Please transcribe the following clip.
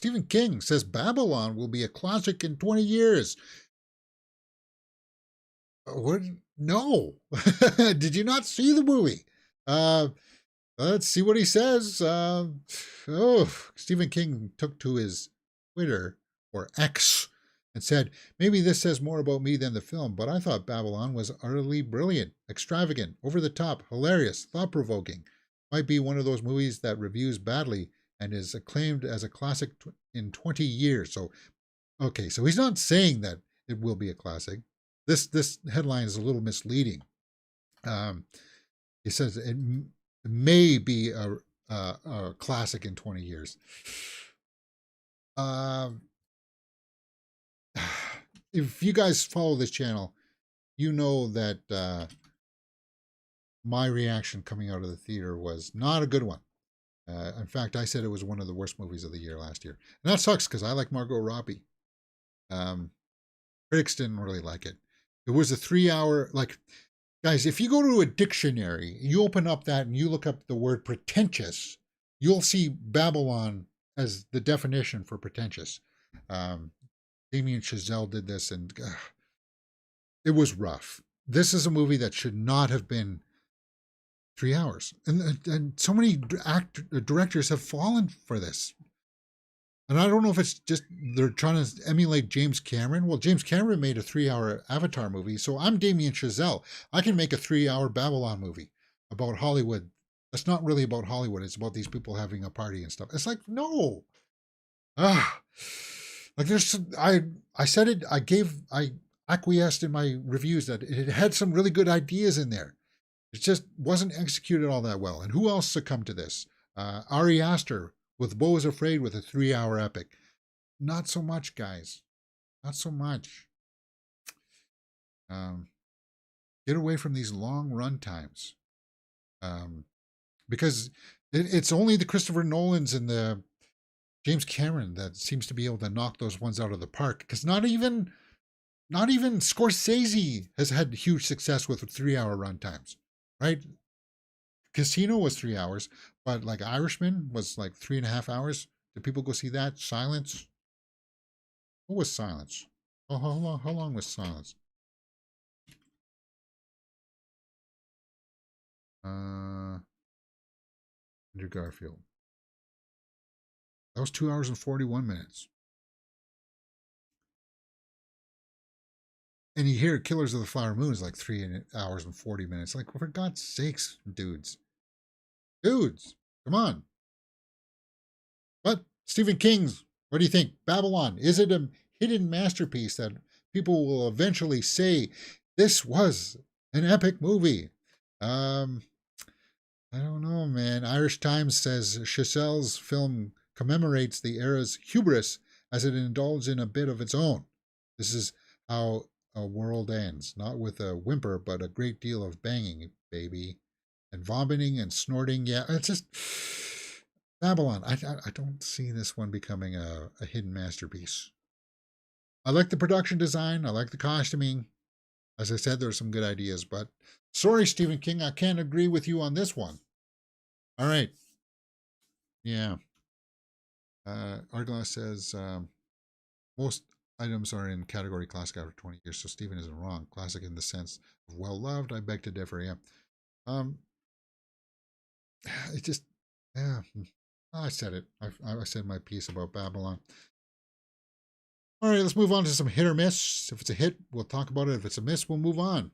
Stephen King says Babylon will be a classic in 20 years. What? No. Did you not see the movie? Uh, let's see what he says. Stephen King took to his Twitter, or X, and said, maybe this says more about me than the film, but I thought Babylon was utterly brilliant, extravagant, over the top, hilarious, thought provoking. Might be one of those movies that reviews badly and is acclaimed as a classic in 20 years. So, okay, so he's not saying that it will be a classic. This headline is a little misleading. Um, he says it may be a classic in 20 years. If you guys follow this channel, you know that my reaction coming out of the theater was not a good one. In fact, I said it was one of the worst movies of the year last year. And that sucks because I like Margot Robbie. Critics didn't really like it. It was a 3-hour, like, guys, if you go to a dictionary, you open up that and you look up the word pretentious, you'll see Babylon as the definition for pretentious. Damien Chazelle did this, and it was rough. This is a movie that should not have been 3 hours. And so many directors have fallen for this. And I don't know if it's just they're trying to emulate James Cameron. Well, James Cameron made a 3-hour Avatar movie, so I'm Damien Chazelle. I can make a 3-hour Babylon movie about Hollywood. That's not really about Hollywood. It's about these people having a party and stuff. It's like, no. Like I said it, I acquiesced in my reviews that it had some really good ideas in there. It just wasn't executed all that well. And who else succumbed to this? Ari Aster with Beau is Afraid with a 3-hour epic. Not so much, guys. Not so much. Get away from these long run times. Because it's only the Christopher Nolans and the James Cameron that seems to be able to knock those ones out of the park. Because not even Scorsese has had huge success with 3-hour run times, right? Casino was 3 hours, but like Irishman was like 3.5 hours. Did people go see that? Silence? What was Silence? Oh, how long was Silence? Andrew Garfield. That was 2 hours and 41 minutes. And you hear Killers of the Flower Moon is like 3 hours and 40 minutes. Like, for God's sakes, dudes. Dudes, come on. But Stephen King's, what do you think? Babylon, is it a hidden masterpiece that people will eventually say this was an epic movie? I don't know, man. Irish Times says Chazelle's film commemorates the era's hubris as it indulged in a bit of its own. This is how a world ends, not with a whimper, but a great deal of banging, baby, and vomiting and snorting. Yeah, it's just Babylon. I don't see this one becoming a hidden masterpiece. I like the production design. I like the costuming. As I said, there's some good ideas, but sorry, Stephen King, I can't agree with you on this one. All right. Yeah. Arglass says most items are in category classic after 20 years, so Stephen isn't wrong. Classic in the sense of well loved. I beg to differ. Yeah. It just, yeah. I said it. I said my piece about Babylon. All right, let's move on to some hit or miss. If it's a hit, we'll talk about it. If it's a miss, we'll move on.